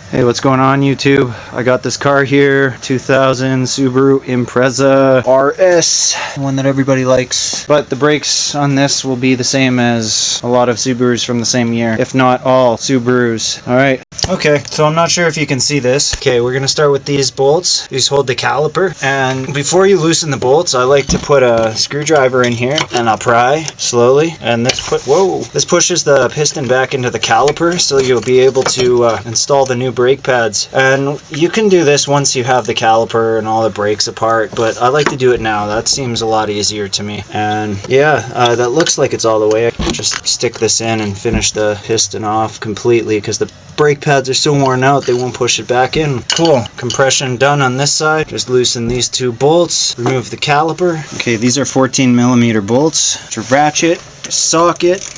Hey, what's going on YouTube? I got this car here, 2000 Subaru Impreza RS, one that everybody likes. But the brakes on this will be the same as a lot of Subarus from the same year, if not all Subarus. Alright, okay, so I'm not sure if you can see this. Okay, we're gonna start with these bolts. These hold the caliper, and before you loosen the bolts, I like to put a screwdriver in here, and I'll pry slowly, and this pushes the piston back into the caliper, so you'll be able to install the new brake pads. And you can do this once you have the caliper and all the brakes apart, but I like to do it now. That seems a lot easier to me. And yeah, that looks like it's all the way. I can just stick this in and finish the piston off completely because the brake pads are so worn out they won't push it back in. Cool. Compression done on this side. Just loosen these two bolts, remove the caliper. Okay, these are 14mm bolts. To ratchet, socket.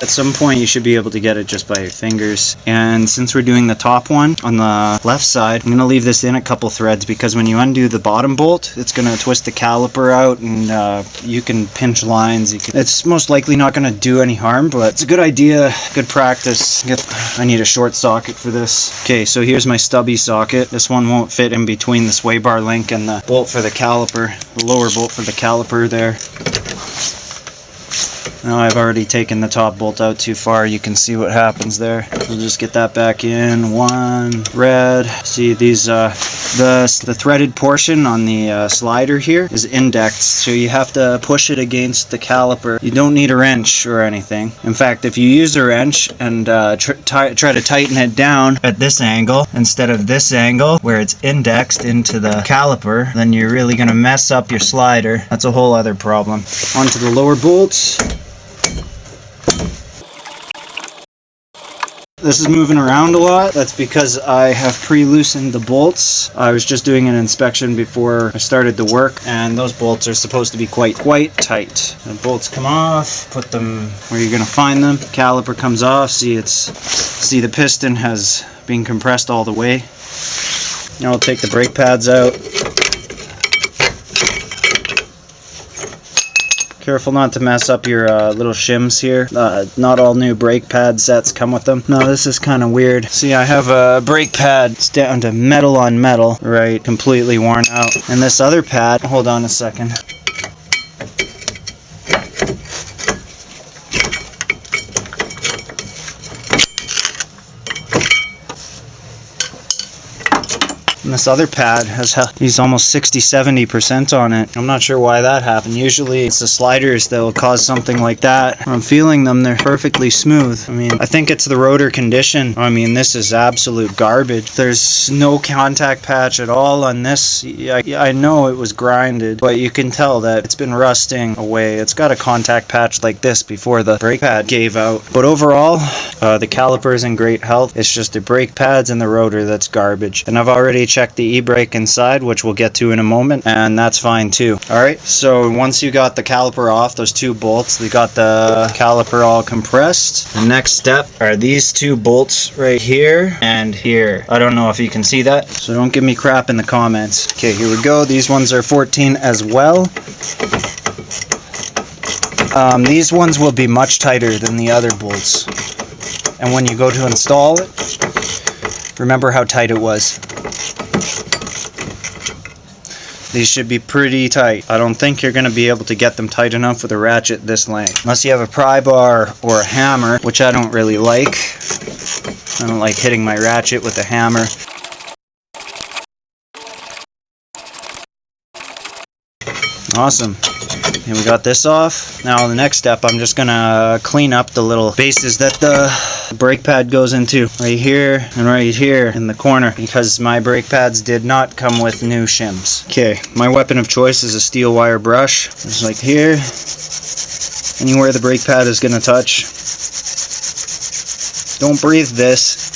At some point you should be able to get it just by your fingers. And since we're doing the top one on the left side, I'm going to leave this in a couple threads because when you undo the bottom bolt, it's going to twist the caliper out, and you can pinch lines. It's most likely not going to do any harm, but it's a good idea, good practice. I need a short socket for this. Okay, so here's my stubby socket. This one won't fit in between the sway bar link and the bolt for the caliper, the lower bolt for the caliper there. Now I've already taken the top bolt out too far. You can see what happens there. We'll just get that back in. One, red. See these, the threaded portion on the slider here is indexed, so you have to push it against the caliper. You don't need a wrench or anything. In fact, if you use a wrench and try to tighten it down at this angle instead of this angle where it's indexed into the caliper, then you're really going to mess up your slider. That's a whole other problem. Onto the lower bolts. This is moving around a lot. That's because I have pre-loosened the bolts. I was just doing an inspection before I started the work, and those bolts are supposed to be quite tight. The bolts come off, put them where you're gonna find them. Caliper comes off. See the piston has been compressed all the way. Now I'll take the brake pads out. Careful not to mess up your little shims here. Not all new brake pad sets come with them. No, this is kind of weird. See, I have a brake pad. It's down to metal on metal, right? Completely worn out. And this other pad, hold on a second. And this other pad has he's almost 60-70% on it. I'm not sure why that happened. Usually it's the sliders that will cause something like that. I'm feeling them, they're perfectly smooth. I mean, I think it's the rotor condition. I mean, this is absolute garbage. There's no contact patch at all on this. I know it was grinded, but you can tell that it's been rusting away. It's got a contact patch like this before the brake pad gave out. But overall, the caliper is in great health. It's just the brake pads and the rotor that's garbage. And I've already check the e-brake inside, which we'll get to in a moment, and that's fine too. Alright, so once you got the caliper off, those two bolts, we got the caliper all compressed. The next step are these two bolts right here and here. I don't know if you can see that, so don't give me crap in the comments. Okay, here we go. These ones are 14 as well. These ones will be much tighter than the other bolts. And when you go to install it, remember how tight it was. These should be pretty tight. I don't think you're going to be able to get them tight enough with a ratchet this length. Unless you have a pry bar or a hammer, which I don't really like. I don't like hitting my ratchet with a hammer. Awesome. And we got this off. Now the next step, I'm just gonna clean up the little bases that the brake pad goes into. Right here and right here in the corner, because my brake pads did not come with new shims. Okay, my weapon of choice is a steel wire brush. Just like here. Anywhere the brake pad is gonna touch. Don't breathe this.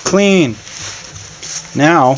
Clean. Now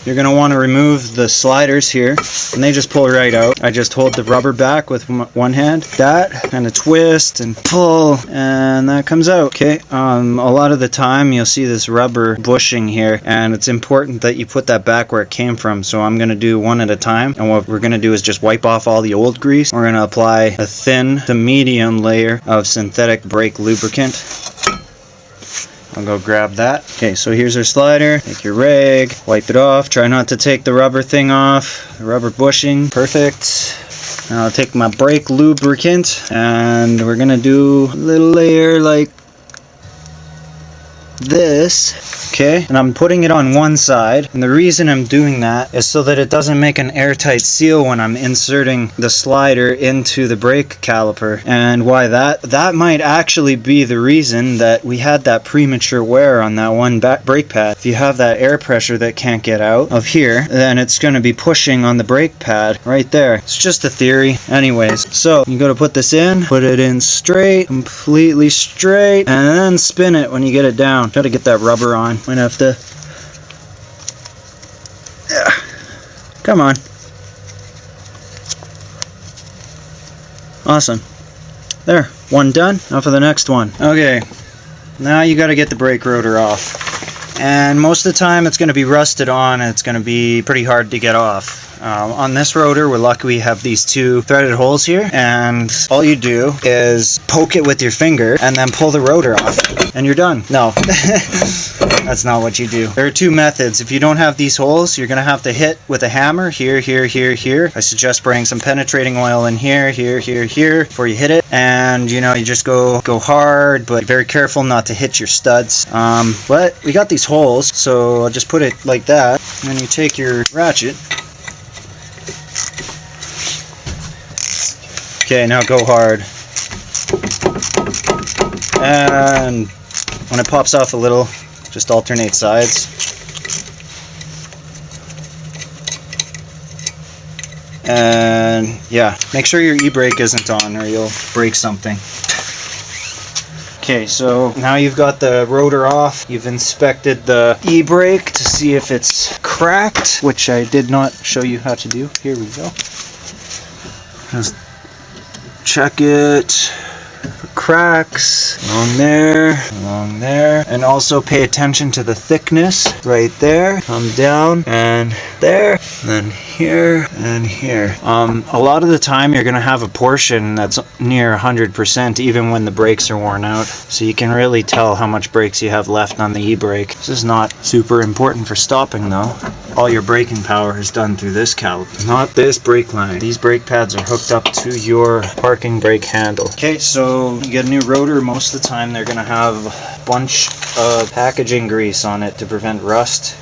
you're going to want to remove the sliders here, and they just pull right out. I just hold the rubber back with one hand, that, and a twist and pull, and that comes out. Okay, a lot of the time you'll see this rubber bushing here, and it's important that you put that back where it came from. So I'm going to do one at a time, and what we're going to do is just wipe off all the old grease. We're going to apply a thin to medium layer of synthetic brake lubricant. I'll go grab that. Okay, so here's our slider. Take your rag, wipe it off. Try not to take the rubber thing off, the rubber bushing. Perfect. Now I'll take my brake lubricant, and we're gonna do a little layer like this. Okay, and I'm putting it on one side, and the reason I'm doing that is so that it doesn't make an airtight seal when I'm inserting the slider into the brake caliper. And why that might actually be the reason that we had that premature wear on that one brake pad. If you have that air pressure that can't get out of here, then it's going to be pushing on the brake pad right there. It's just a theory. Anyways, so you got to put this in, put it in straight, completely straight, and then spin it when you get it down. Try to get that rubber on. Might have to. Yeah. Come on. Awesome. There. One done. Now for the next one. Okay. Now you got to get the brake rotor off. And most of the time it's going to be rusted on, and it's going to be pretty hard to get off. On this rotor, we're lucky we have these two threaded holes here, and all you do is poke it with your finger and then pull the rotor off, and you're done. No, that's not what you do. There are two methods. If you don't have these holes, you're going to have to hit with a hammer here, here, here, here. I suggest spraying some penetrating oil in here, here, here, here before you hit it, and you know, you just go hard, but be very careful not to hit your studs. But we got these holes, so I'll just put it like that, and then you take your ratchet. Okay, now go hard. And when it pops off a little, just alternate sides. And yeah, make sure your e-brake isn't on or you'll break something. Okay, so now you've got the rotor off. You've inspected the e-brake to see if it's cracked, which I did not show you how to do. Here we go. Just check it for cracks along there, and also pay attention to the thickness right there. Come down and there, and then here and here. A lot of the time you're gonna have a portion that's near 100% even when the brakes are worn out, so you can really tell how much brakes you have left on the e-brake. This is not super important for stopping though. All your braking power is done through this caliper, not this brake line. These brake pads are hooked up to your parking brake handle. Okay, so you get a new rotor. Most of the time they're gonna have a bunch of packaging grease on it to prevent rust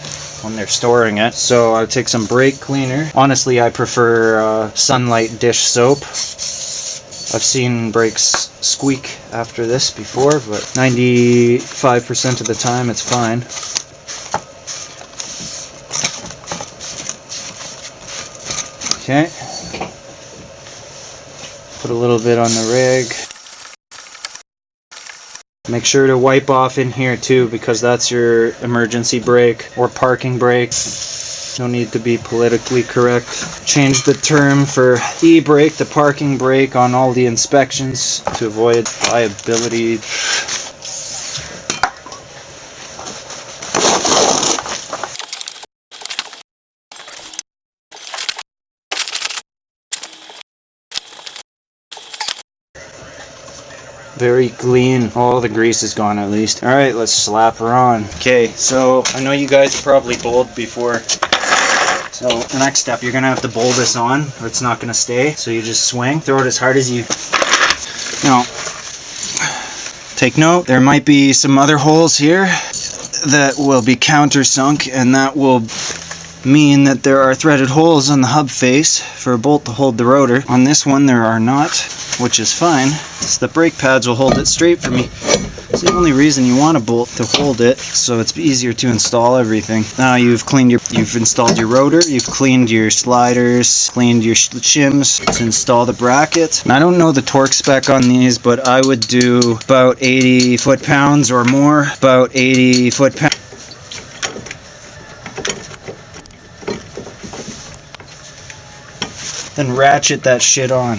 when they're storing it. So I take some brake cleaner. Honestly, I prefer Sunlight dish soap. I've seen brakes squeak after this before, but 95% of the time it's fine. Okay, put a little bit on the rig. Make sure to wipe off in here too, because that's your emergency brake or parking brake. No need to be politically correct. Change the term for e-brake to parking brake on all the inspections to avoid liability. Very clean. All the grease is gone at least. Alright, let's slap her on. Okay, so I know you guys probably bowled before. So the next step, you're going to have to bowl this on or it's not going to stay. So you just swing, throw it as hard as you... Now, take note, there might be some other holes here that will be countersunk, and that will mean that there are threaded holes on the hub face for a bolt to hold the rotor. On this one there are not, which is fine. So the brake pads will hold it straight for me. It's the only reason you want a bolt to hold it, so it's easier to install everything. Now you've installed your rotor, you've cleaned your sliders, cleaned your shims. Let's install the bracket. I don't know the torque spec on these, but I would do about 80 foot-pounds or more. About 80 foot-pounds. then ratchet that shit on.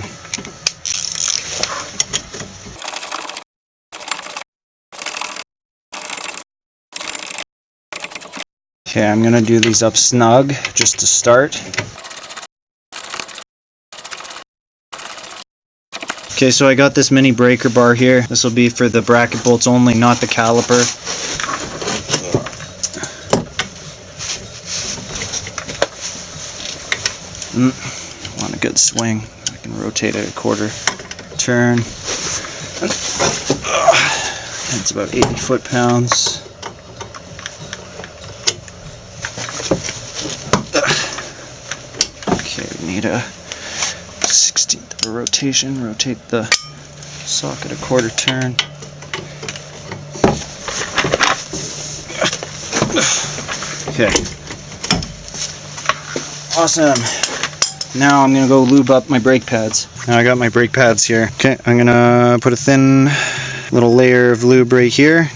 Okay, I'm gonna do these up snug just to start. Okay, so I got this mini breaker bar here. This will be for the bracket bolts only, not the caliper. Want a good swing. I can rotate it a quarter turn. It's about 80 foot-pounds. Okay, we need a 16th of a rotation. Rotate the socket a quarter turn. Okay. Awesome. Now I'm gonna go lube up my brake pads. Now I got my brake pads here. Okay, I'm gonna put a thin little layer of lube right here.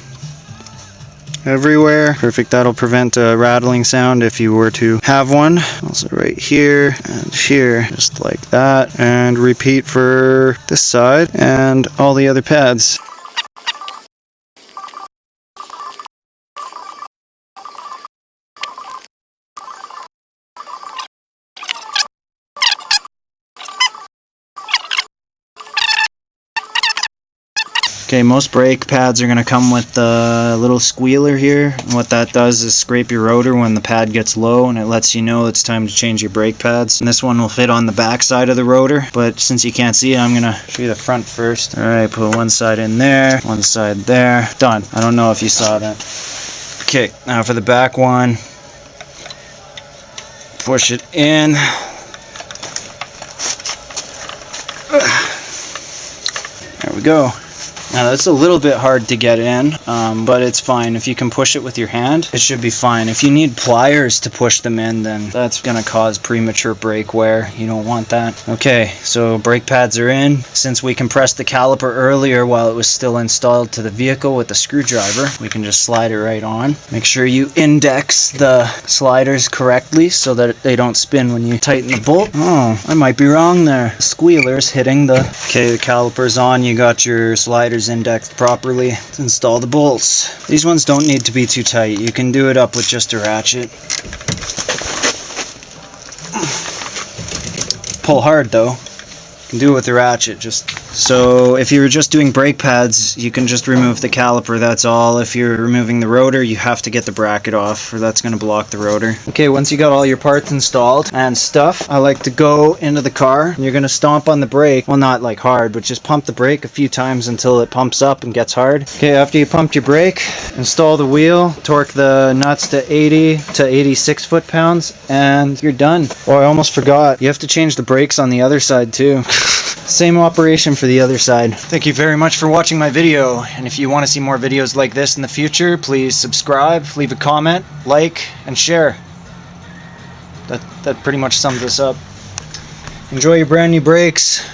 Everywhere. Perfect, that'll prevent a rattling sound if you were to have one. Also right here and here, just like that. And repeat for this side and all the other pads. Okay, most brake pads are going to come with the little squealer here. And what that does is scrape your rotor when the pad gets low, and it lets you know it's time to change your brake pads. And this one will fit on the back side of the rotor, but since you can't see it, I'm going to show you the front first. Alright, put one side in there, one side there. Done. I don't know if you saw that. Okay, now for the back one. Push it in. There we go. Now that's a little bit hard to get in, but it's fine. If you can push it with your hand, it should be fine. If you need pliers to push them in, then that's going to cause premature brake wear. You don't want that. Okay, so brake pads are in. Since we compressed the caliper earlier while it was still installed to the vehicle with the screwdriver, we can just slide it right on. Make sure you index the sliders correctly so that they don't spin when you tighten the bolt. Oh, I might be wrong there. The squealer's hitting the... Okay, the caliper's on. You got your sliders indexed properly. Let's install the bolts. These ones don't need to be too tight. You can do it up with just a ratchet. Pull hard though. You can do it with a ratchet. Just so if you're just doing brake pads, you can just remove the caliper, that's all. If you're removing the rotor, you have to get the bracket off, or that's going to block the rotor. Okay, once you got all your parts installed and stuff, I like to go into the car. You're going to stomp on the brake. Well, not like hard, but just pump the brake a few times until it pumps up and gets hard. Okay, after you pumped your brake, install the wheel, torque the nuts to 80 to 86 foot-pounds, and you're done. Oh, I almost forgot. You have to change the brakes on the other side too. Same operation for the other side. Thank you very much for watching my video, and if you want to see more videos like this in the future, please subscribe, leave a comment, like, and share. That pretty much sums this up. Enjoy your brand new brakes.